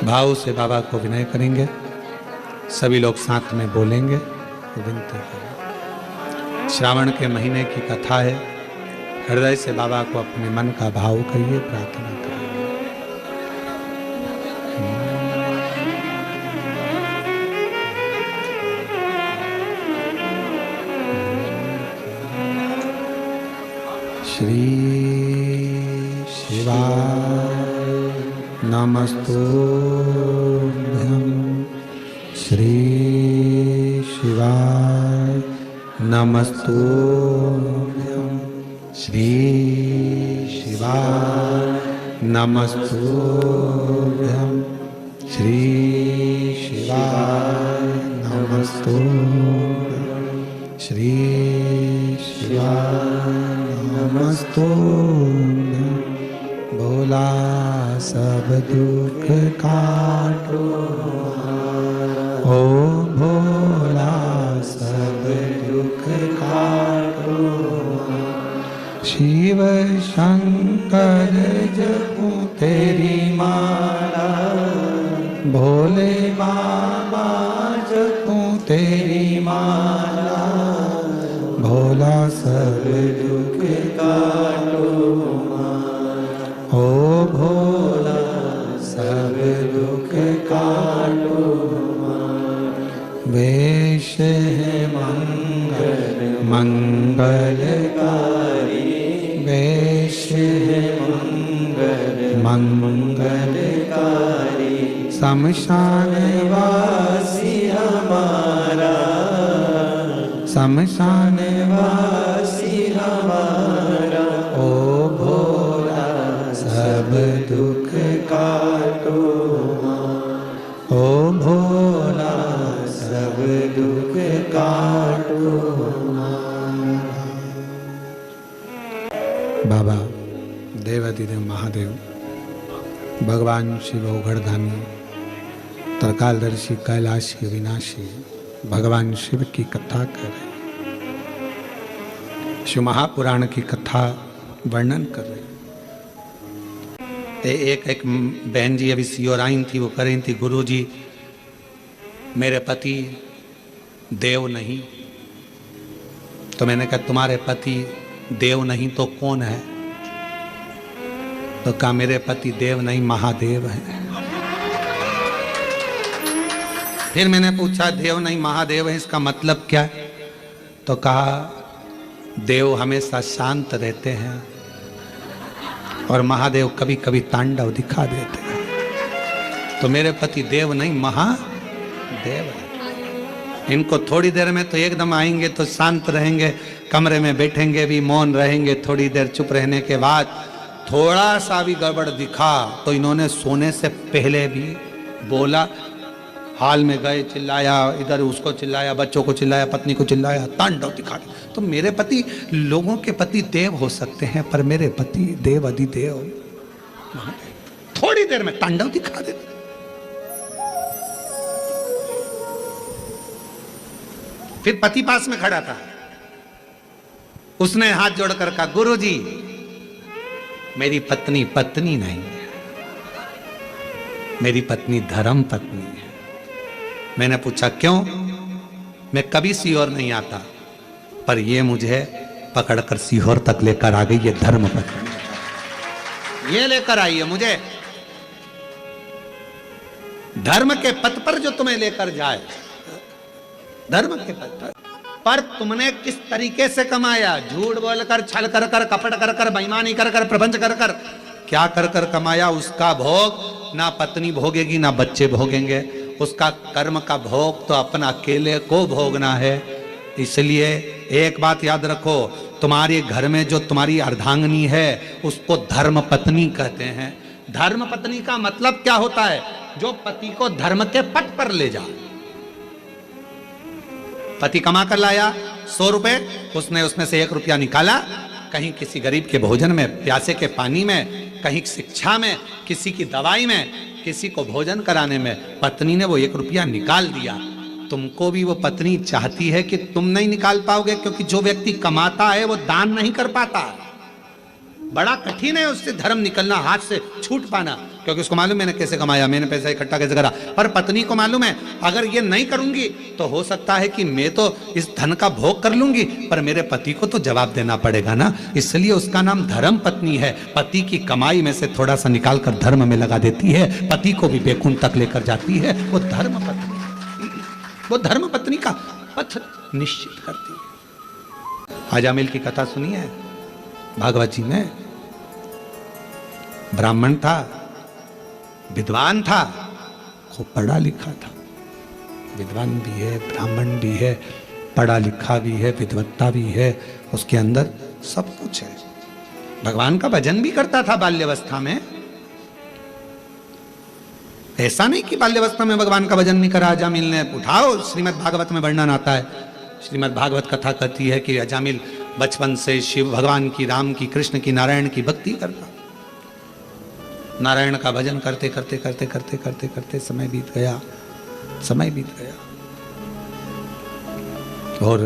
भाव से बाबा को विनय करेंगे। सभी लोग साथ में बोलेंगे तो विनती करें। श्रावण के महीने की कथा है। हृदय से बाबा को अपने मन का भाव कहिए, प्रार्थना करेंगे। श्री शिवाय नमस्तुभ्यं। श्री शिवाय नमस्तुभ्यं। श्री शिवाय नमस्तुभ्यं। श्री शिवाय नमस्तुभ्यं। श्री शिवाय नमस्तुभ्यं। भोला सब दुख काटो, ओ भोला सब दुख काटो। शिव शंकर जपूं तेरी माला, भोले बाबा जपूं तेरी माला। भोला सब दुख काटो, ओ भोला सब दुख काटो। वेश है मंगल मंगलकारी, वेश है मंगल मंगलकारी। शमशान वासी हमारा, शमशान वासी हमारा। ओ भोला सब दुख काटो, ओ भोला सब दुख काटो। बाबा देवाधिदेव महादेव, भगवान शिव औघड़दानी, त्रिकालदर्शी, कैलाशी, विनाशी भगवान शिव की कथा कर रहे, शिव महापुराण की कथा वर्णन कर रहे। एक बहन जी अभी सियोर आई थी, वो कर रही थी, गुरु जी मेरे पति देव नहीं। तो मैंने कहा तुम्हारे पति देव नहीं तो कौन है? तो कहा मेरे पति देव नहीं महादेव है। फिर मैंने पूछा देव नहीं महादेव है, इसका मतलब क्या है? तो कहा देव हमेशा शांत रहते हैं और महादेव कभी कभी तांडव दिखा देते हैं। तो मेरे पति देव नहीं महादेव है। इनको थोड़ी देर में तो एकदम आएंगे तो शांत रहेंगे, कमरे में बैठेंगे भी मौन रहेंगे। थोड़ी देर चुप रहने के बाद थोड़ा सा भी गड़बड़ दिखा तो इन्होंने सोने से पहले भी बोला, हाल में गए, चिल्लाया, इधर उसको चिल्लाया, बच्चों को चिल्लाया, पत्नी को चिल्लाया, तांडव दिखा दिया। तो मेरे पति, लोगों के पति देव हो सकते हैं पर मेरे पति देव अधिदेव थोड़ी देर में तांडव दिखा देते। फिर पति पास में खड़ा था, उसने हाथ जोड़कर कहा गुरुजी मेरी पत्नी पत्नी नहीं है, मेरी पत्नी धर्म पत्नी है। मैंने पूछा क्यों? मैं कभी सीहोर नहीं आता पर ये मुझे पकड़कर सीहोर तक लेकर आ गई, ये धर्म पत्नी ये लेकर आई है मुझे। धर्म के पथ पर जो तुम्हें लेकर जाए, धर्म के पथ पर तुमने किस तरीके से कमाया? झूठ बोलकर, छल कर कर, कपट कर कर, बेईमानी कर कर, प्रपंच कर कर, क्या कर कर कमाया? उसका भोग ना पत्नी भोगेगी ना बच्चे भोगेंगे। उसका कर्म का भोग तो अपना अकेले को भोगना है। इसलिए एक बात याद रखो, तुम्हारे घर में जो तुम्हारी अर्धांगिनी है उसको धर्म पत्नी कहते हैं। धर्म पत्नी का मतलब क्या होता है? जो पति को धर्म के पथ पर ले जा। पति कमा कर लाया 100 रुपए, उसने उसमें से 1 रुपया निकाला, कहीं किसी गरीब के भोजन में, प्यासे के पानी में, कहीं शिक्षा में, किसी की दवाई में, किसी को भोजन कराने में पत्नी ने वो 1 रुपया निकाल दिया। तुमको भी वो पत्नी चाहती है कि तुम नहीं निकाल पाओगे, क्योंकि जो व्यक्ति कमाता है वो दान नहीं कर पाता। बड़ा कठिन है उससे धर्म निकलना, हाथ से छूट पाना, क्योंकि उसको मालूम मैंने कैसे कमाया, मैंने पैसा इकट्ठा कैसे करा। पर पत्नी को मालूम है अगर ये नहीं करूंगी तो हो सकता है कि मैं तो इस धन का भोग कर लूंगी, पर मेरे पति को तो जवाब देना पड़ेगा ना। इसलिए उसका नाम धर्म पत्नी है। पति की कमाई में से थोड़ा सा निकाल कर धर्म में लगा देती है, पति को भी बेकुंठ तक लेकर जाती है। वो धर्म पत्नी, वो धर्म पत्नी का पथ निश्चित करती है। अजामिल की कथा सुनी है भागवत जी में। ब्राह्मण था, विद्वान था, खूब पढ़ा लिखा था, विद्वान भी है, ब्राह्मण भी है, पढ़ा लिखा भी है, विद्वत्ता भी है, उसके अंदर सब कुछ है। भगवान का भजन भी करता था बाल्यावस्था में। ऐसा नहीं कि बाल्यावस्था में भगवान का भजन नहीं करा अजामिल ने। उठाओ, श्रीमद् भागवत में वर्णन आता है। श्रीमद् भागवत कथा कहती है कि अजामिल बचपन से शिव भगवान की, राम की, कृष्ण की, नारायण की भक्ति करता। नारायण का भजन करते करते करते करते करते करते समय बीत गया, समय बीत गया और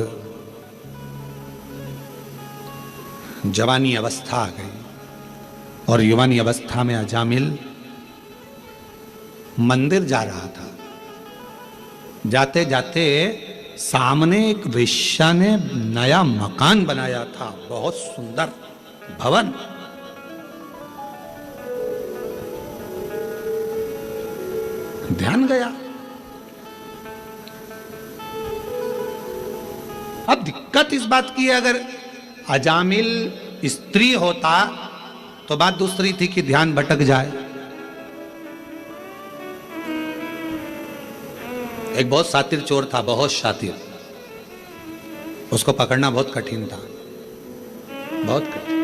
जवानी अवस्था आ गई। और युवानी अवस्था में अजामिल मंदिर जा रहा था। जाते जाते सामने एक वेश्या ने नया मकान बनाया था, बहुत सुंदर भवन। ध्यान गया। अब दिक्कत इस बात की है, अगर अजामिल स्त्री होता तो बात दूसरी थी कि ध्यान भटक जाए। एक बहुत शातिर चोर था, बहुत शातिर, उसको पकड़ना बहुत कठिन था, बहुत कठिन।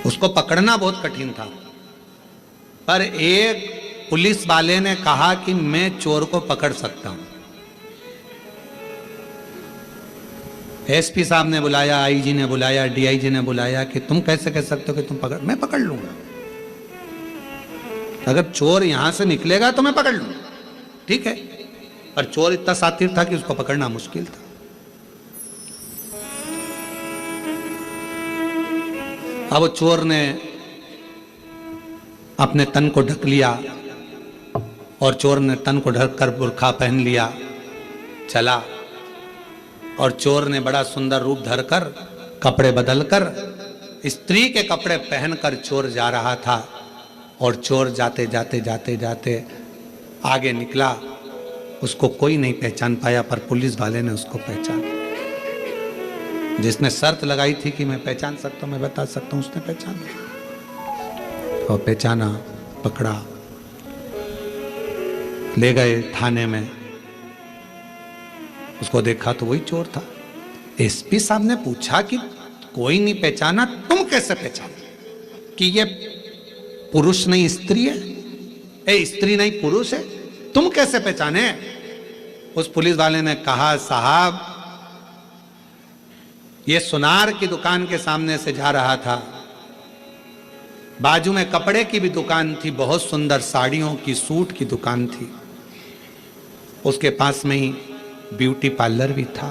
उसको पकड़ना बहुत कठिन था। पर एक पुलिस वाले ने कहा कि मैं चोर को पकड़ सकता हूं। एसपी साहब ने बुलाया, आईजी ने बुलाया, डीआईजी ने बुलाया कि तुम कैसे कह सकते हो कि तुम पकड़, मैं पकड़ लूंगा। अगर चोर यहां से निकलेगा तो मैं पकड़ लूंगा, ठीक है। पर चोर इतना शातिर था कि उसको पकड़ना मुश्किल था। अब चोर ने अपने तन को ढक लिया और चोर ने तन को ढककर बुर्खा पहन लिया, चला। और चोर ने बड़ा सुंदर रूप धरकर, कपड़े बदलकर, स्त्री के कपड़े पहनकर चोर जा रहा था। और चोर जाते जाते जाते जाते आगे निकला। उसको कोई नहीं पहचान पाया, पर पुलिस वाले ने उसको पहचाना। जिसने शर्त लगाई थी कि मैं पहचान सकता हूं, मैं बता सकता हूं, उसने पहचाना। और पहचाना, पकड़ा, ले गए थाने में। उसको देखा तो वही चोर था। एसपी साहब ने पूछा कि कोई नहीं पहचाना, तुम कैसे पहचाना कि ये पुरुष नहीं स्त्री है, स्त्री नहीं पुरुष है, तुम कैसे पहचाने? उस पुलिस वाले ने कहा, साहब ये सुनार की दुकान के सामने से जा रहा था, बाजू में कपड़े की भी दुकान थी, बहुत सुंदर साड़ियों की, सूट की दुकान थी, उसके पास में ही ब्यूटी पार्लर भी था,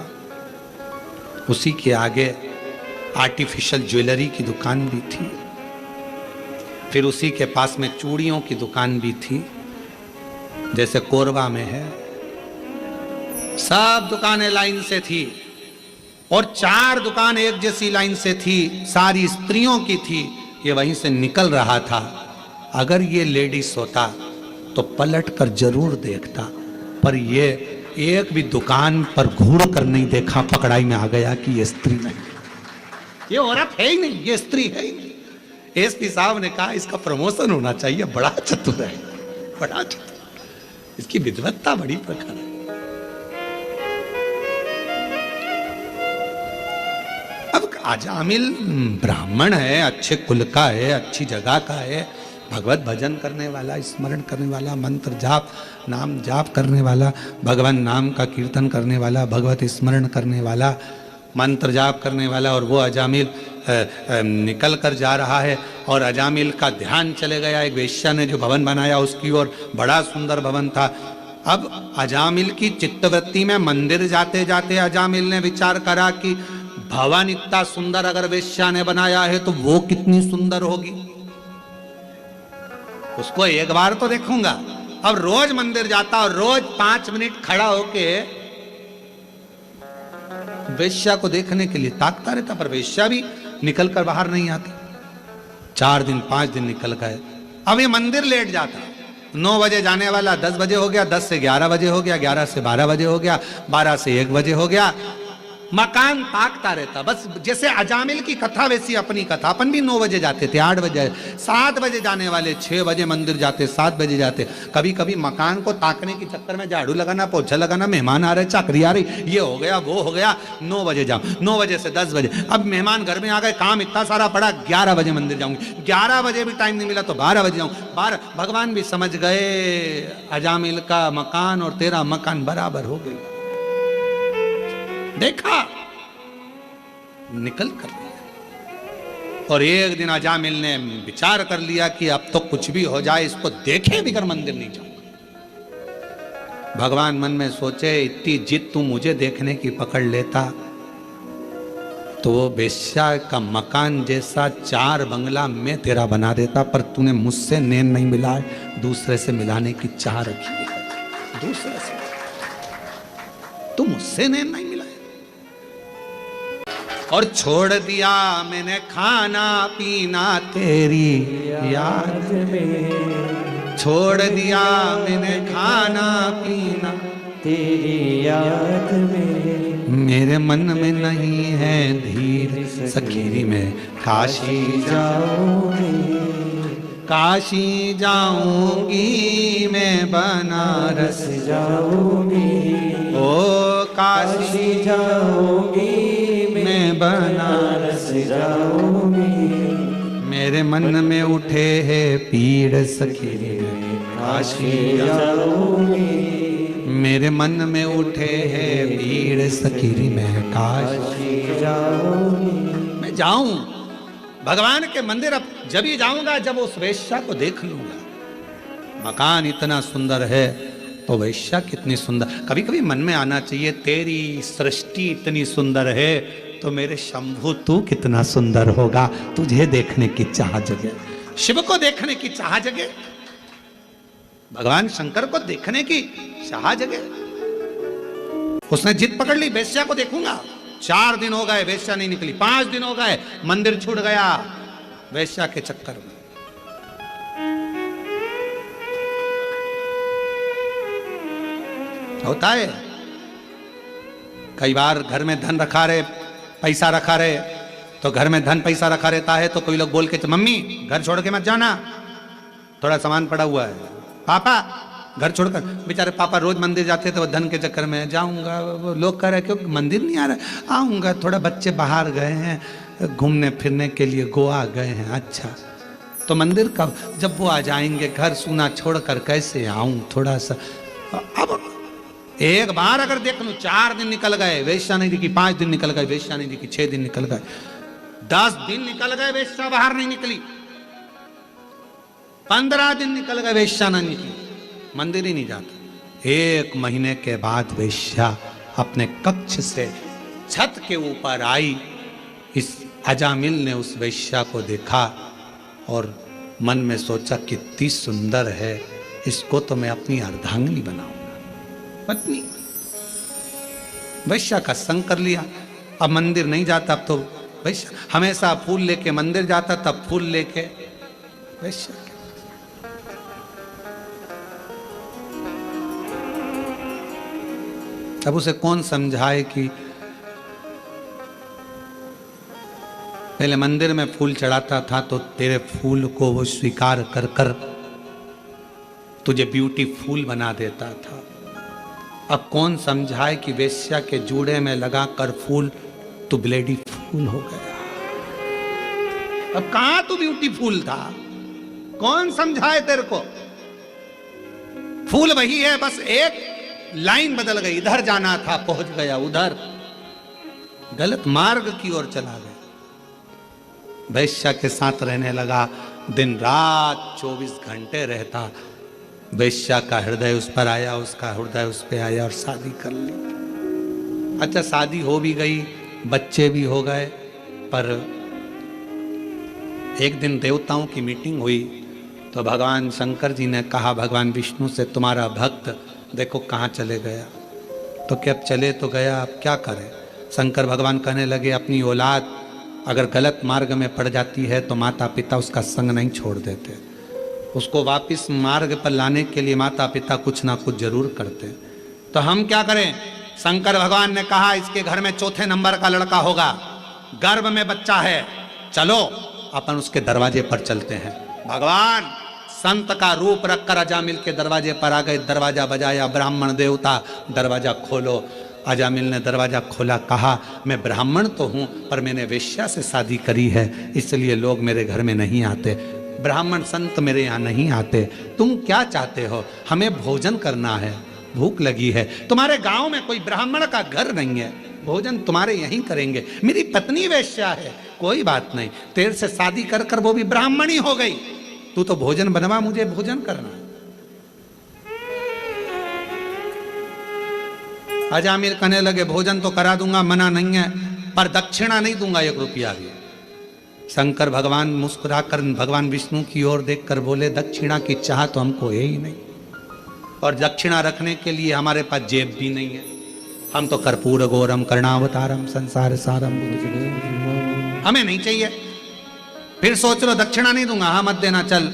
उसी के आगे आर्टिफिशियल ज्वेलरी की दुकान भी थी, फिर उसी के पास में चूड़ियों की दुकान भी थी, जैसे कोरबा में है। सब दुकानें लाइन से थी और 4 दुकान एक जैसी लाइन से थी, सारी स्त्रियों की थी। ये वहीं से निकल रहा था। अगर ये लेडीज होता तो पलट कर जरूर देखता, पर ये एक भी दुकान पर घूर कर नहीं देखा, पकड़ाई में आ गया कि ये स्त्री नहीं, ये औरत है ही नहीं, ये स्त्री है ही नहीं। एसपी साहब ने कहा इसका प्रमोशन होना चाहिए, बड़ा चतुर है, बड़ा चतुर, इसकी विद्वत्ता बड़ी प्रखर है। अब अजामिल ब्राह्मण है, अच्छे कुल का है, अच्छी जगह का है, भगवत भजन करने वाला, स्मरण करने वाला, मंत्र जाप, नाम जाप करने वाला, भगवान नाम का कीर्तन करने वाला, भगवत स्मरण करने वाला, मंत्र जाप करने वाला। और वो अजामिल निकल कर जा रहा है और अजामिल का ध्यान चले गया एक वेश्या ने जो भवन बनाया उसकी ओर। बड़ा सुंदर भवन था। अब अजामिल की चित्तवृत्ति में मंदिर जाते जाते अजामिल ने विचार करा कि भवन इतना सुंदर अगर वेश्या ने बनाया है तो वो कितनी सुंदर होगी, उसको एक बार तो देखूंगा। अब रोज मंदिर जाता और रोज 5 मिनट खड़ा होके वेश्या को देखने के लिए ताकता रहता, पर वेश्या भी निकल कर बाहर नहीं आती। 4 दिन 5 दिन निकल गए। अब ये मंदिर लेट जाता, 9 बजे जाने वाला 10 बजे हो गया, 10 से 11 बजे हो गया, 11 से 12 बजे हो गया, 12 से 1 बजे हो गया। मकान ताकता रहता। बस जैसे अजामिल की कथा वैसी अपनी कथा। अपन भी 9 बजे जाते थे, 8 बजे, 7 बजे जाने वाले 6 बजे मंदिर जाते, 7 बजे जाते। कभी कभी मकान को ताकने के चक्कर में झाड़ू लगाना, पोछा लगाना, मेहमान आ रहे, चाकरी आ रही, ये हो गया वो हो गया, 9 बजे जाओ, 9 बजे से 10 बजे। अब मेहमान घर में आ गए, काम इतना सारा पड़ा, 11 बजे मंदिर जाऊंगी, 11 बजे भी टाइम नहीं मिला तो 12 बजे जाऊँ। 12 भगवान भी समझ गए अजामिल का मकान और तेरा मकान बराबर हो गई। देखा, निकल कर लिया। और एक दिन अजामिल ने विचार कर लिया कि अब तो कुछ भी हो जाए, इसको देखे बिगर मंदिर नहीं जाऊंगा। भगवान मन में सोचे, इतनी जिद तू मुझे देखने की पकड़ लेता तो वो वेश्या का मकान जैसा 4 बंगला मैं तेरा बना देता, पर तूने मुझसे नैन नहीं मिलाए, दूसरे से मिलाने की चाह रखी है। दूसरे से तू मुझसे नैन नहीं मिलाए और छोड़ दिया मैंने खाना पीना तेरी याद में, छोड़ दिया मैंने खाना पीना तेरी याद में। मेरे मन में नहीं है धीर सखी में काशी जाऊंगी, काशी जाऊंगी मैं, बनारस जाऊंगी, ओ काशी जाऊंगी मैं, बनारस जाऊंगी। मेरे मन में उठे है पीड़ सखी में काशी जाऊंगी, मेरे मन में उठे है पीड़ सखी में काशी जाऊंगी। मैं जाऊं भगवान के मंदिर। अब जब ही जाऊंगा जब उस वेश्या को देख लूंगा। मकान इतना सुंदर है तो वेश्या कितनी सुंदर। कभी कभी मन में आना चाहिए, तेरी सृष्टि इतनी सुंदर है तो मेरे शंभु तू कितना सुंदर होगा। तुझे देखने की चाह जगे, शिव को देखने की चाह जगे, भगवान शंकर को देखने की चाह जगे। उसने जिद पकड़ ली, वेश्या को देखूंगा। 4 दिन हो गए, वेश्या नहीं निकली। 5 दिन हो गए, मंदिर छूट गया वेश्या के चक्कर में। होता है कई बार घर में धन रखा रहे, पैसा रखा रहे, तो घर में धन पैसा रखा रहता है तो कोई लोग बोल के, मम्मी घर छोड़ के मत जाना, थोड़ा सामान पड़ा हुआ है। पापा घर छोड़कर, बेचारे पापा रोज मंदिर जाते थे, वो धन के चक्कर में जाऊंगा। वो लोग कह रहे क्यों मंदिर नहीं आ रहा, आऊंगा, थोड़ा बच्चे बाहर गए हैं घूमने फिरने के लिए, गोवा गए हैं। अच्छा तो मंदिर कब, जब वो आ जाएंगे, घर सूना छोड़कर कैसे आऊं थोड़ा सा। अब एक बार अगर देख लूं, 4 दिन निकल गए वेश्या नहीं दिखी, 5 दिन निकल गए वेश्या नहीं दिखी, 6 दिन निकल गए, 10 दिन निकल गए वेश्या बाहर नहीं निकली, 15 दिन निकल गए वेश्या नहीं निकली, मंदिर ही नहीं जाता। 1 महीने के बाद वेश्या अपने कक्ष से छत के ऊपर आई। इस अजामिल ने उस वेश्या को देखा और मन में सोचा कितनी सुंदर है, इसको तो मैं अपनी अर्धांगिनी बनाऊंगा, पत्नी। वेश्या का संग कर लिया। अब मंदिर नहीं जाता, अब तो वेश्या हमेशा फूल लेके मंदिर जाता, तब फूल लेके वेश्या। अब उसे कौन समझाए कि पहले मंदिर में फूल चढ़ाता था तो तेरे फूल को वो स्वीकार कर कर तुझे ब्यूटीफुल बना देता था। अब कौन समझाए कि वेश्या के जूड़े में लगा कर फूल तू ब्लेडी फूल हो गया। अब कहां तू ब्यूटीफुल था, कौन समझाए तेरे को। फूल वही है, बस एक लाइन बदल गई, इधर जाना था पहुंच गया उधर, गलत मार्ग की ओर चला गया। वेश्या के साथ रहने लगा, दिन रात 24 घंटे रहता। वेश्या का हृदय उस पर आया, उसका हृदय उस पर आया और शादी कर ली। अच्छा, शादी हो भी गई, बच्चे भी हो गए, पर एक दिन देवताओं की मीटिंग हुई तो भगवान शंकर जी ने कहा भगवान विष्णु से, तुम्हारा भक्त देखो कहाँ चले गया। तो क्या, अब चले तो गया, अब क्या करें। शंकर भगवान कहने लगे, अपनी औलाद अगर गलत मार्ग में पड़ जाती है तो माता पिता उसका संग नहीं छोड़ देते, उसको वापस मार्ग पर लाने के लिए माता पिता कुछ ना कुछ जरूर करते। तो हम क्या करें। शंकर भगवान ने कहा, इसके घर में चौथे नंबर का लड़का होगा, गर्भ में बच्चा है, चलो अपन उसके दरवाजे पर चलते हैं। भगवान संत का रूप रखकर अजामिल के दरवाजे पर आ गए, दरवाजा बजाया, ब्राह्मण देवता दरवाजा खोलो। अजामिल ने दरवाजा खोला, कहा मैं ब्राह्मण तो हूं पर मैंने वेश्या से शादी करी है, इसलिए लोग मेरे घर में नहीं आते, ब्राह्मण संत मेरे यहाँ नहीं आते। तुम क्या चाहते हो। हमें भोजन करना है, भूख लगी है, तुम्हारे गांव में कोई ब्राह्मण का घर नहीं है, भोजन तुम्हारे यहीं करेंगे। मेरी पत्नी वेश्या है, कोई बात नहीं, तेरे से शादी कर कर वो भी ब्राह्मणी हो गई, तू तो भोजन बनवा, मुझे भोजन करना। अजामिल कहने लगे, भोजन तो करा दूंगा, मना नहीं है, पर दक्षिणा नहीं दूंगा 1 रुपया भी। शंकर भगवान मुस्कुराकर भगवान विष्णु की ओर देखकर बोले, दक्षिणा की चाह तो हमको है ही नहीं, और दक्षिणा रखने के लिए हमारे पास जेब भी नहीं है, हम तो कर्पूर गौरम कर्णावतारम संसार सारम, हमें नहीं चाहिए। फिर सोच लो, दक्षिणा नहीं दूंगा, हाँ मत देना, चल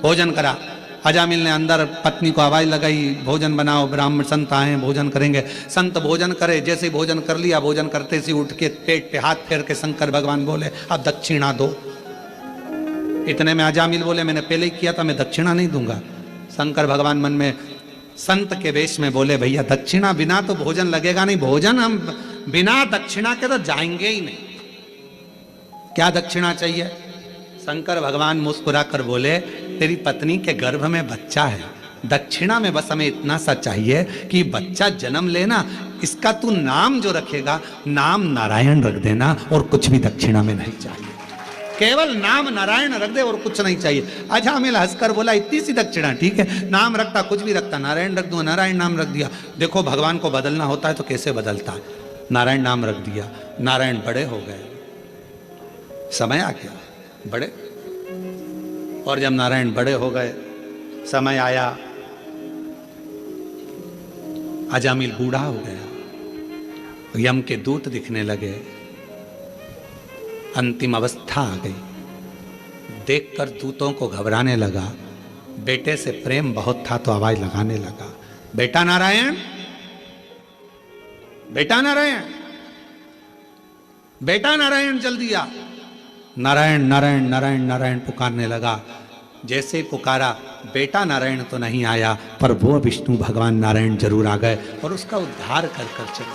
भोजन करा। अजामिल ने अंदर पत्नी को आवाज लगाई, भोजन बनाओ, ब्राह्मण संत आए भोजन करेंगे। संत भोजन करे, जैसे ही भोजन कर लिया, भोजन करते से उठ के पेट पे हाथ फेर के शंकर भगवान बोले, अब दक्षिणा दो। इतने में अजामिल बोले, मैंने पहले ही किया था, मैं दक्षिणा नहीं दूंगा। शंकर भगवान मन में संत के वेश में बोले, भैया दक्षिणा बिना तो भोजन लगेगा नहीं, भोजन हम बिना दक्षिणा के तो जाएंगे ही नहीं, क्या दक्षिणा चाहिए। शंकर भगवान मुस्कुरा कर बोले, तेरी पत्नी के गर्भ में बच्चा है, दक्षिणा में बस हमें इतना सा चाहिए कि बच्चा जन्म लेना, इसका तू नाम जो रखेगा नाम नारायण रख देना, और कुछ भी दक्षिणा में नहीं चाहिए, केवल नाम नारायण रख दे और कुछ नहीं चाहिए। अजामिल हंसकर बोला, इतनी सी दक्षिणा, ठीक है, नाम रखता कुछ भी रखता, नारायण रख दूंगा, नारायण नाम रख दिया। देखो भगवान को बदलना होता है तो कैसे बदलता है, नारायण नाम रख दिया। नारायण बड़े हो गए, समय आ गया बड़े, और जब नारायण बड़े हो गए, समय आया, अजामिल बूढ़ा हो गया, यम के दूत दिखने लगे, अंतिम अवस्था आ गई। देखकर दूतों को घबराने लगा, बेटे से प्रेम बहुत था तो आवाज लगाने लगा, बेटा नारायण, बेटा नारायण, बेटा नारायण, जल्दी आ। नारायण नारायण नारायण नारायण पुकारने लगा। जैसे ही पुकारा, बेटा नारायण तो नहीं आया, पर वो विष्णु भगवान नारायण जरूर आ गए और उसका उद्धार कर कर चले,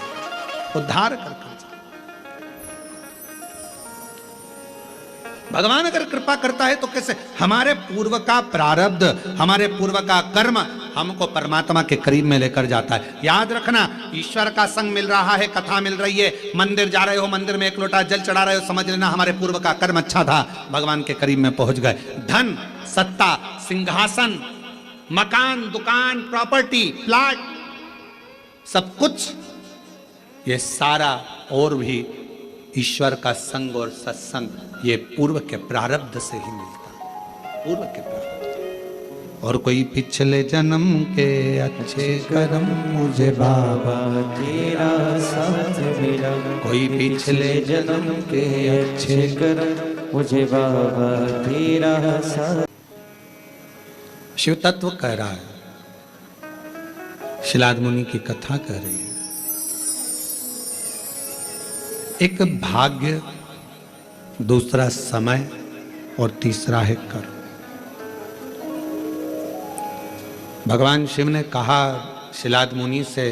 उद्धार कर कर चले। भगवान अगर कृपा करता है तो कैसे, हमारे पूर्व का प्रारब्ध, हमारे पूर्व का कर्म हमको परमात्मा के करीब में लेकर जाता है। याद रखना, ईश्वर का संग मिल रहा है, कथा मिल रही है, मंदिर जा रहे हो, मंदिर में 1 लोटा जल चढ़ा रहे हो, समझ लेना हमारे पूर्व का कर्म अच्छा था, भगवान के करीब में पहुंच गए। धन, सत्ता, सिंहासन, मकान, दुकान, प्रॉपर्टी, प्लाट, सब कुछ, ये सारा और भी ईश्वर का संग और सत्संग, ये पूर्व के प्रारब्ध से ही मिलता है, पूर्व के प्रारब्ध। और कोई पिछले जन्म के अच्छे कर्म मुझे बाबा तेरा साथ मिला, कोई पिछले जन्म के अच्छे कर्म मुझे बाबा तेरा साथ। शिव तत्व कह रहा है, शिलाद मुनि की कथा कह रही है। एक भाग्य, दूसरा समय और तीसरा है कर्म। भगवान शिव ने कहा शिलाद मुनि से,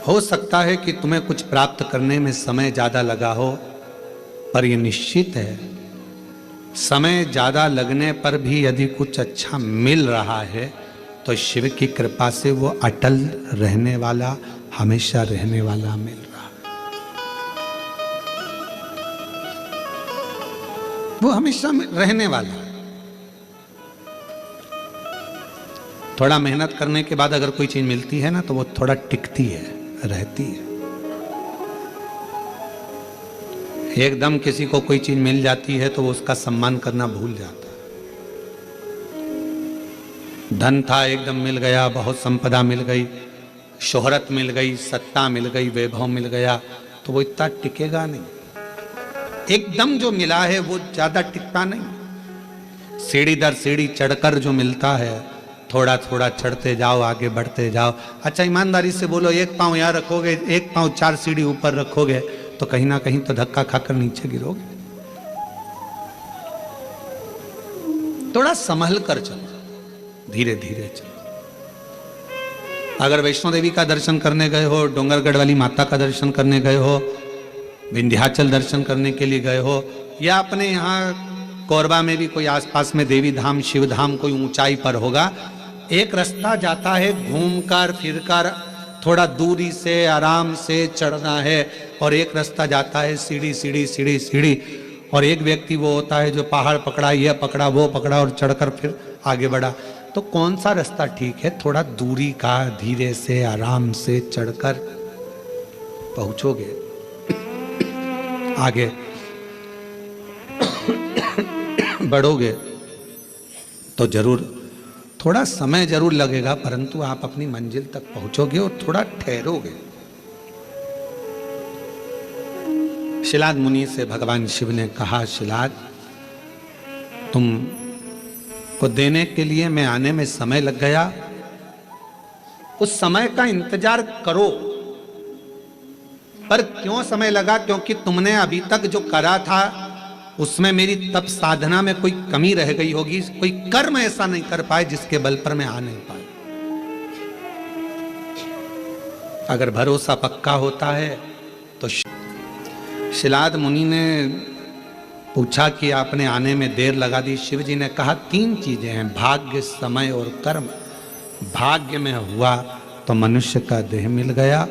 हो सकता है कि तुम्हें कुछ प्राप्त करने में समय ज्यादा लगा हो, पर यह निश्चित है समय ज्यादा लगने पर भी यदि कुछ अच्छा मिल रहा है तो शिव की कृपा से वो अटल रहने वाला, हमेशा रहने वाला मिल रहा है। वो हमेशा रहने वाला है। थोड़ा मेहनत करने के बाद अगर कोई चीज मिलती है ना तो वो थोड़ा टिकती है, रहती है। एकदम किसी को कोई चीज मिल जाती है तो वो उसका सम्मान करना भूल जाता है। धन था एकदम मिल गया, बहुत संपदा मिल गई, शोहरत मिल गई, सत्ता मिल गई, वैभव मिल गया, तो वो इतना टिकेगा नहीं। एकदम जो मिला है वो ज्यादा टिकता नहीं। सीढ़ी दर सीढ़ी चढ़कर जो मिलता है, थोड़ा थोड़ा चढ़ते जाओ, आगे बढ़ते जाओ। अच्छा ईमानदारी से बोलो, एक पांव यहाँ रखोगे, एक पांव 4 सीढ़ी ऊपर रखोगे तो कहीं ना कहीं तो धक्का खाकर नीचे गिरोगे। थोड़ा संभल कर चलो, धीरे धीरे चलो। अगर वैष्णो देवी का दर्शन करने गए हो, डोंगरगढ़ वाली माता का दर्शन करने गए हो, विंध्याचल दर्शन करने के लिए गए हो, या अपने यहाँ कोरबा में भी कोई आसपास में देवी धाम, शिव धाम कोई ऊंचाई पर होगा, एक रास्ता जाता है घूमकर फिरकर, थोड़ा दूरी से आराम से चढ़ना है, और एक रास्ता जाता है सीढ़ी सीढ़ी सीढ़ी सीढ़ी। और एक व्यक्ति वो होता है जो पहाड़ पकड़ा, यह पकड़ा, वो पकड़ा और चढ़कर फिर आगे बढ़ा। तो कौन सा रास्ता ठीक है? थोड़ा दूरी का, धीरे से आराम से चढ़कर पहुंचोगे आगे बढ़ोगे तो जरूर थोड़ा समय जरूर लगेगा, परंतु आप अपनी मंजिल तक पहुंचोगे और थोड़ा ठहरोगे। शिलाद मुनि से भगवान शिव ने कहा, शिलाद तुम को देने के लिए मैं आने में समय लग गया, उस समय का इंतजार करो। पर क्यों समय लगा? क्योंकि तुमने अभी तक जो करा था उसमें मेरी तप साधना में कोई कमी रह गई होगी, कोई कर्म ऐसा नहीं कर पाए जिसके बल पर मैं आ नहीं पाया। अगर भरोसा पक्का होता है तो शिलाद मुनि ने पूछा कि आपने आने में देर लगा दी। शिव जी ने कहा 3 चीजें हैं, भाग्य, समय और कर्म। भाग्य में हुआ तो मनुष्य का देह मिल गया,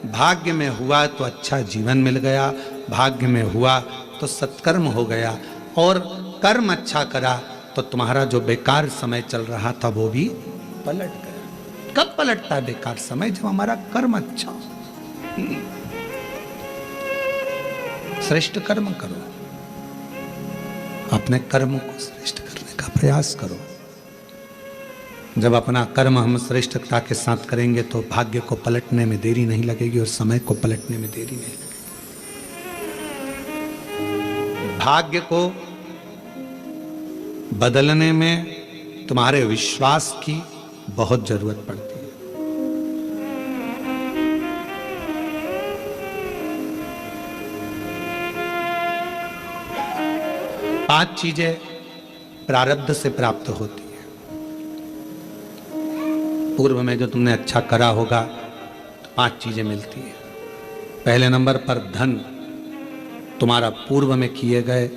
भाग्य में हुआ तो अच्छा जीवन मिल गया, भाग्य में हुआ तो सत्कर्म हो गया, और कर्म अच्छा करा तो तुम्हारा जो बेकार समय चल रहा था वो भी पलट गया। कब पलटता है बेकार समय? जब हमारा कर्म अच्छा हो। श्रेष्ठ कर्म करो, अपने कर्म को श्रेष्ठ करने का प्रयास करो। जब अपना कर्म हम श्रेष्ठता के साथ करेंगे तो भाग्य को पलटने में देरी नहीं लगेगी और समय को पलटने में देरी नहीं लगेगी। भाग्य को बदलने में तुम्हारे विश्वास की बहुत जरूरत पड़ती है। पांच चीजें प्रारब्ध से प्राप्त होती है। पूर्व में जो तुमने अच्छा करा होगा तो 5 चीजें मिलती है। पहले नंबर पर धन, तुम्हारा पूर्व में किए गए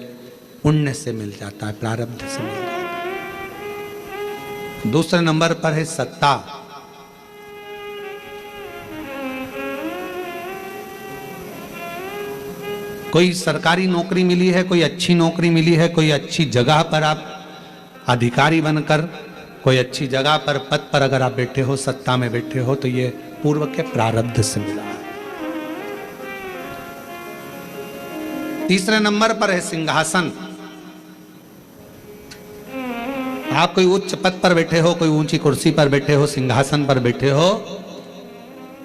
पुण्य से मिल जाता है, प्रारब्ध से मिल जाता है। दूसरे नंबर पर है सत्ता। कोई सरकारी नौकरी मिली है, कोई अच्छी नौकरी मिली है, कोई अच्छी जगह पर आप अधिकारी बनकर, कोई अच्छी जगह पर पद पर अगर आप बैठे हो, सत्ता में बैठे हो, तो ये पूर्व के प्रारब्ध से मिला है। तीसरे नंबर पर है सिंहासन। आप कोई उच्च पद पर बैठे हो, कोई ऊंची कुर्सी पर बैठे हो, सिंहासन पर बैठे हो,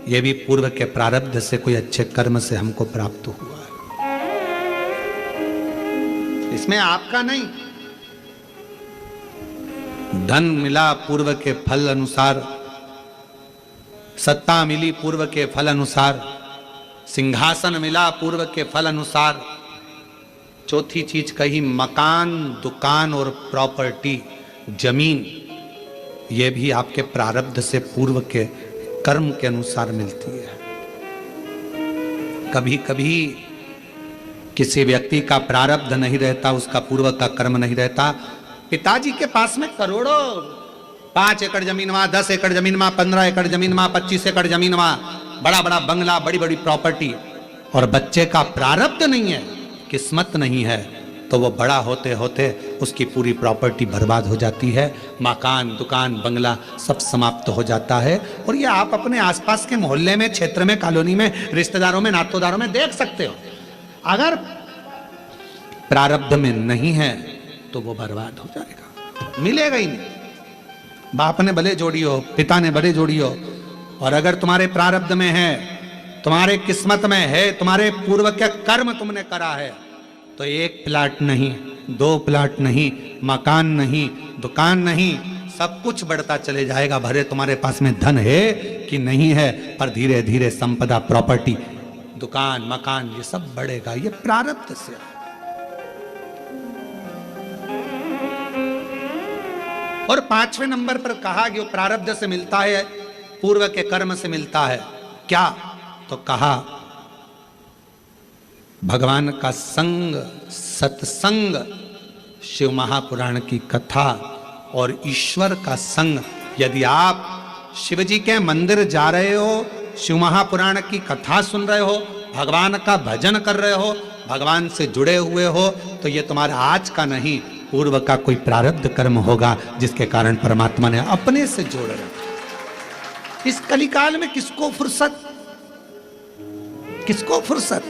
यह भी पूर्व के प्रारब्ध से, कोई अच्छे कर्म से हमको प्राप्त हुआ है। इसमें आपका नहीं। धन मिला पूर्व के फल अनुसार, सत्ता मिली पूर्व के फल अनुसार, सिंहासन मिला पूर्व के फल अनुसार। चौथी चीज कही मकान, दुकान और प्रॉपर्टी, जमीन, यह भी आपके प्रारब्ध से, पूर्व के कर्म के अनुसार मिलती है। कभी कभी किसी व्यक्ति का प्रारब्ध नहीं रहता, उसका पूर्व का कर्म नहीं रहता। पिताजी के पास में करोड़ों, 5 एकड़ जमीन वहां, 10 एकड़ जमीन वहां, 15 एकड़ जमीन वहां, 25 एकड़ जमीन वहां, बड़ा बड़ा बंगला, बड़ी बड़ी प्रॉपर्टी, और बच्चे का प्रारब्ध नहीं है, किस्मत नहीं है, तो तो वो बड़ा होते होते उसकी पूरी प्रॉपर्टी बर्बाद हो जाती है, मकान दुकान बंगला सब समाप्त हो जाता है। और ये आप अपने आसपास के मोहल्ले में, क्षेत्र में, कॉलोनी में, रिश्तेदारों में, नातेदारों में देख सकते हो। अगर प्रारब्ध में नहीं है तो वो बर्बाद हो जाएगा, मिलेगा ही नहीं। बाप ने भले जोड़ी हो, पिता ने भले जोड़ी हो, और अगर तुम्हारे प्रारब्ध में है, तुम्हारे किस्मत में है, तुम्हारे पूर्व के कर्म तुमने करा है, तो एक प्लाट नहीं, 2 प्लाट नहीं, मकान नहीं, दुकान नहीं, सब कुछ बढ़ता चले जाएगा। भले तुम्हारे पास में धन है कि नहीं है, पर धीरे धीरे संपदा, प्रॉपर्टी, दुकान मकान ये सब बढ़ेगा। ये प्रारब्ध से। और 5वें नंबर पर कहा कि वो प्रारब्ध से मिलता है, पूर्व के कर्म से मिलता है। क्या? तो कहा भगवान का संग, सत्संग, शिव महापुराण की कथा और ईश्वर का संग। यदि आप शिव जी के मंदिर जा रहे हो, शिव महापुराण की कथा सुन रहे हो, भगवान का भजन कर रहे हो, भगवान से जुड़े हुए हो, तो ये तुम्हारा आज का नहीं, पूर्व का कोई प्रारब्ध कर्म होगा जिसके कारण परमात्मा ने अपने से जोड़ रखा। इस कलिकाल में किसको फुर्सत, किसको फुर्सत?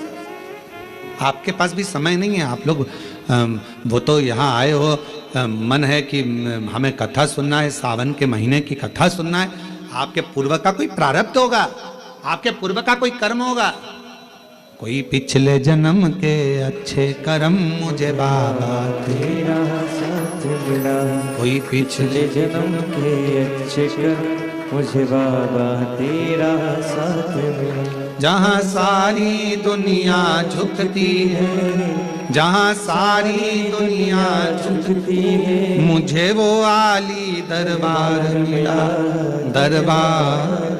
आपके पास भी समय नहीं है। आप लोग वो तो यहाँ आए हो, मन है कि हमें कथा सुनना है, सावन के महीने की कथा सुनना है। आपके पूर्व का कोई प्रारब्ध होगा, आपके पूर्व का कोई कर्म होगा। कोई पिछले जन्म के अच्छे कर्म मुझे बाबा तेरा साथ मिला, कोई पिछले जन्म के अच्छे कर्म मुझे बाबा तेरा साथ मिला। जहाँ सारी दुनिया झुकती है, जहाँ सारी दुनिया झुकती है, मुझे वो आली दरबार मिला, दरबार।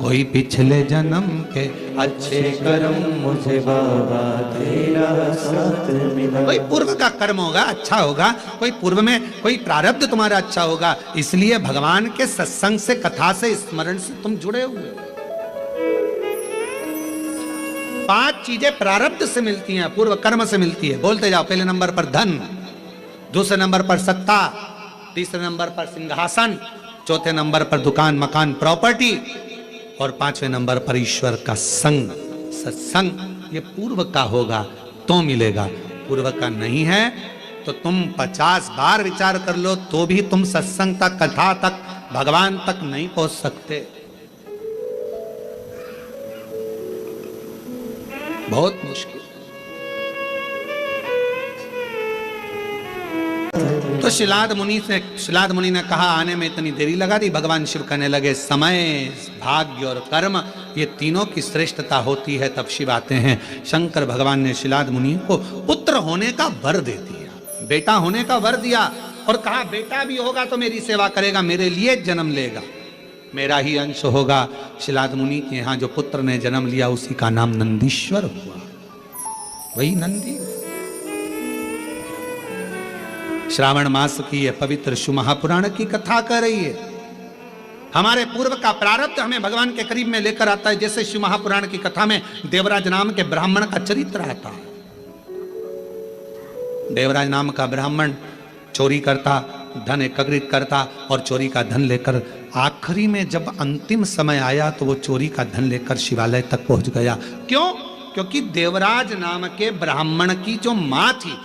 कोई पिछले जन्म के अच्छे कर्म मुझे बाबा तेरा साथ मिला। कोई पूर्व का कर्म होगा, अच्छा होगा, कोई पूर्व में कोई प्रारब्ध तुम्हारा अच्छा होगा, इसलिए भगवान के सत्संग से, कथा से, स्मरण से तुम जुड़े हुए हो। 5 चीजें प्रारब्ध से मिलती हैं, पूर्व कर्म से मिलती है। बोलते जाओ। पहले नंबर पर धन, दूसरे नंबर पर सत्ता, तीसरे नंबर पर सिंहासन, चौथे नंबर पर दुकान मकान प्रॉपर्टी, और 5वें नंबर पर ईश्वर का संग, सत्संग। ये पूर्व का होगा तो मिलेगा, पूर्व का नहीं है तो तुम 50 बार विचार कर लो तो भी तुम सत्संग तक, कथा तक, भगवान तक नहीं पहुंच सकते। बहुत मुश्किल। तो शिलाद मुनि ने कहा, आने में इतनी देरी लगा दी। भगवान शिव कहने लगे, समय, भाग्य और कर्म, ये तीनों की श्रेष्ठता होती है तब शिव आते हैं। शंकर भगवान ने शिलाद मुनि को पुत्र होने का वर दे दिया, बेटा होने का वर दिया, और कहा बेटा भी होगा तो मेरी सेवा करेगा, मेरे लिए जन्म लेगा, मेरा ही अंश होगा। शिलाद मुनि के यहाँ जो पुत्र ने जन्म लिया उसी का नाम नंदीश्वर हुआ, वही नंदी। श्रावण मास की यह पवित्र शिव महापुराण की कथा कर रही है। हमारे पूर्व का प्रारब्ध हमें भगवान के करीब में लेकर आता है। जैसे शिव महापुराण की कथा में देवराज नाम के ब्राह्मण का चरित्र आता है। देवराज नाम का ब्राह्मण चोरी करता, धन एकत्रित करता, और चोरी का धन लेकर आखिरी में जब अंतिम समय आया तो वो चोरी का धन लेकर शिवालय तक पहुंच गया। क्यों? क्योंकि देवराज नाम के ब्राह्मण की जो मां थी,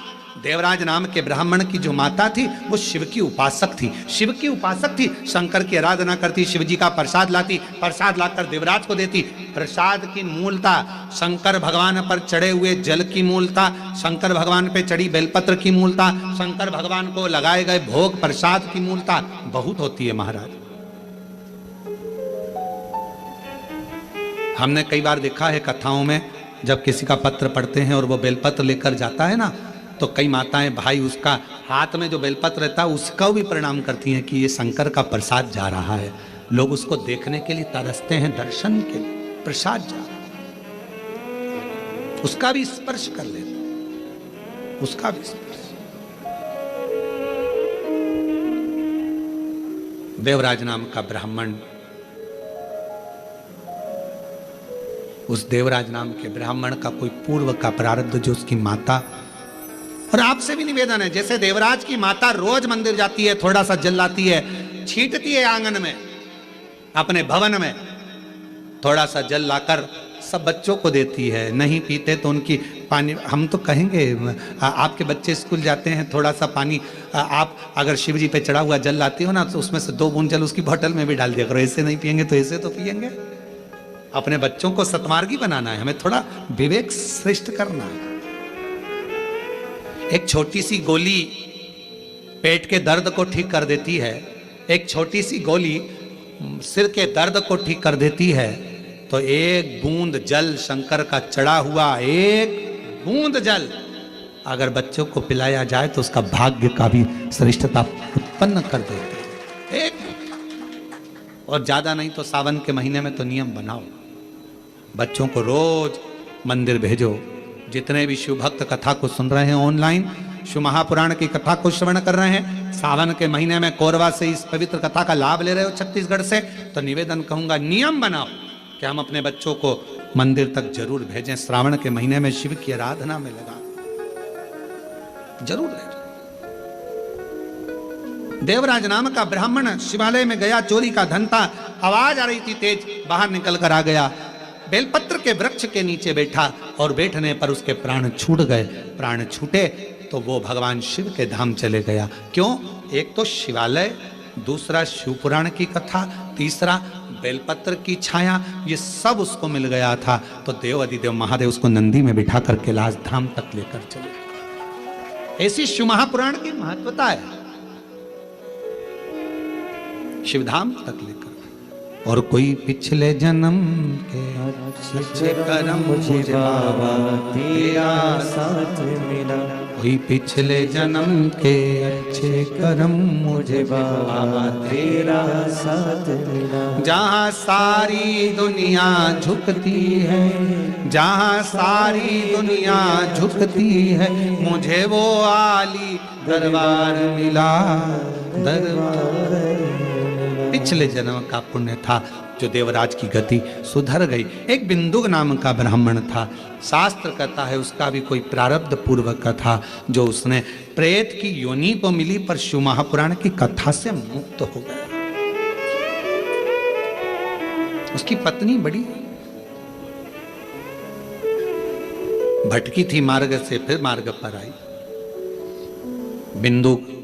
देवराज नाम के ब्राह्मण की जो माता थी, वो शिव की उपासक थी, शिव की उपासक थी। शंकर की आराधना करती, शिव जी का प्रसाद लाती, प्रसाद लाकर देवराज को देती। प्रसाद की मूलता, शंकर भगवान पर चढ़े हुए जल की मूलता, शंकर भगवान पे चढ़ी बेलपत्र की मूलता, शंकर भगवान को लगाए गए भोग प्रसाद की मूलता बहुत होती है महाराज। हमने कई बार देखा है कथाओं में, जब किसी का पत्र पढ़ते हैं और वो बेलपत्र लेकर जाता है ना, तो कई माताएं भाई उसका हाथ में जो बेलपत्र रहता है उसका भी प्रणाम करती हैं कि ये शंकर का प्रसाद जा रहा है। लोग उसको देखने के लिए तरसते हैं, दर्शन के लिए, प्रसाद जा रहा है, उसका भी स्पर्श कर लेते, उसका भी स्पर्श। देवराज नाम का ब्राह्मण, उस देवराज नाम के ब्राह्मण का कोई पूर्व का प्रारब्ध जो उसकी माता और आपसे भी निवेदन है, जैसे देवराज की माता रोज मंदिर जाती है, थोड़ा सा जल लाती है, छींटती है आंगन में, अपने भवन में थोड़ा सा जल लाकर सब बच्चों को देती है, नहीं पीते तो उनकी पानी, हम तो कहेंगे आपके बच्चे स्कूल जाते हैं, थोड़ा सा पानी आप अगर शिव जी पे चढ़ा हुआ जल लाती हो ना, तो उसमें से 2 बूंद जल उसकी बोतल में भी डाल दिया करो, ऐसे नहीं पियेंगे तो ऐसे तो पियेंगे। अपने बच्चों को सत्मार्गी बनाना है, हमें थोड़ा विवेक श्रेष्ठ करना है। एक छोटी सी गोली पेट के दर्द को ठीक कर देती है, एक छोटी सी गोली सिर के दर्द को ठीक कर देती है, तो एक बूंद जल शंकर का चढ़ा हुआ, एक बूंद जल अगर बच्चों को पिलाया जाए तो उसका भाग्य का भी श्रेष्ठता उत्पन्न कर देते हैं। एक और ज्यादा नहीं तो सावन के महीने में तो नियम बनाओ, बच्चों को रोज मंदिर भेजो। जितने भी शिव भक्त कथा को सुन रहे हैं ऑनलाइन, शिव महापुराण की कथा को श्रवण कर रहे हैं, सावन के महीने में कोरबा से इस पवित्र कथा का लाभ ले रहे हो छत्तीसगढ़ से, तो निवेदन कहूंगा नियम बनाओ कि हम अपने बच्चों को मंदिर तक जरूर भेजें। श्रावण के महीने में शिव की आराधना में लगा जरूर ले। देवराज नाम का ब्राह्मण शिवालय में गया, चोरी का धन था, आवाज आ रही थी तेज, बाहर निकल कर आ गया, बेलपत्र के वृक्ष के नीचे बैठा और बैठने पर उसके प्राण छूट गए। प्राण छूटे तो वो भगवान शिव के धाम चले गया। क्यों? एक तो शिवालय, दूसरा शिव पुराण की कथा, तीसरा बेलपत्र की छाया, ये सब उसको मिल गया था। तो देव अधिदेव महादेव उसको नंदी में बिठा कर कैलाश धाम तक लेकर चले। ऐसी शिव महापुराण की महत्वता है, शिवधाम तक लेकर। और कोई पिछले जन्म के अच्छे कर्म मुझे बाबा तेरा साथ मिला, कोई पिछले जन्म के अच्छे कर्म मुझे बाबा तेरा साथ मिला। जहाँ सारी दुनिया झुकती है, जहाँ सारी दुनिया झुकती है, मुझे वो आली दरबार मिला, दरबार। पिछले जन्म का पुण्य था जो देवराज की गति सुधर गई। एक बिंदुक नाम का ब्राह्मण था, शास्त्र कहता है उसका भी कोई प्रारब्ध पूर्वक का था, जो उसने प्रेत की योनि को मिली पर शिव महापुराण की कथा से मुक्त हो गया। उसकी पत्नी बड़ी भटकी थी मार्ग से, फिर मार्ग पर आई। बिंदुक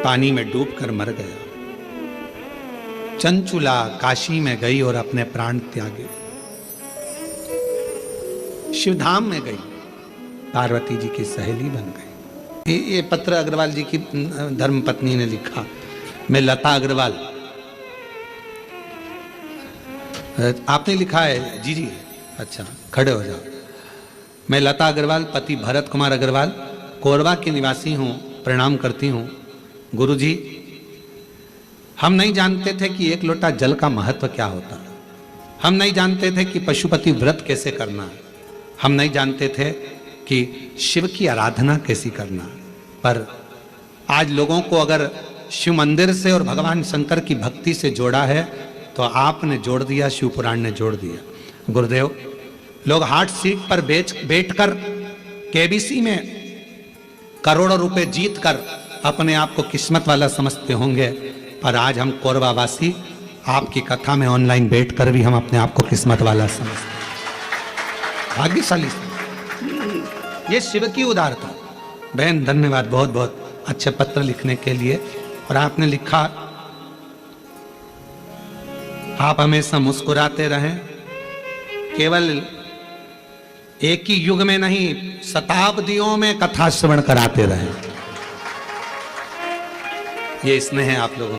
पानी में डूबकर मर गया। चंचुला काशी में गई और अपने प्राण त्यागे, शिवधाम में गई, पार्वती जी की सहेली बन गई। ये पत्र अग्रवाल जी की धर्म पत्नी ने लिखा। मैं लता अग्रवाल, आपने लिखा है? जी जी, अच्छा खड़े हो जाओ। मैं लता अग्रवाल, पति भरत कुमार अग्रवाल, कोरबा की निवासी हूँ, प्रणाम करती हूँ। गुरुजी, हम नहीं जानते थे कि 1 लोटा जल का महत्व क्या होता है, हम नहीं जानते थे कि पशुपति व्रत कैसे करना है, हम नहीं जानते थे कि शिव की आराधना कैसी करना है। पर आज लोगों को अगर शिव मंदिर से और भगवान शंकर की भक्ति से जोड़ा है, तो आपने जोड़ दिया, शिव पुराण ने जोड़ दिया। गुरुदेव, लोग हाट सीट पर बैठकर केबीसी में करोड़ों रुपए जीत कर अपने आप को किस्मत वाला समझते होंगे, पर आज हम कोरबा वासी आपकी कथा में ऑनलाइन बैठकर भी हम अपने आप को किस्मत वाला समझते, भाग्यशाली। ये शिव की उदारता। बहन धन्यवाद, बहुत बहुत अच्छे पत्र लिखने के लिए। और आपने लिखा, आप हमेशा मुस्कुराते रहें, केवल एक ही युग में नहीं, शताब्दियों में कथा श्रवण कराते रहें। ये स्नेह है आप लोगों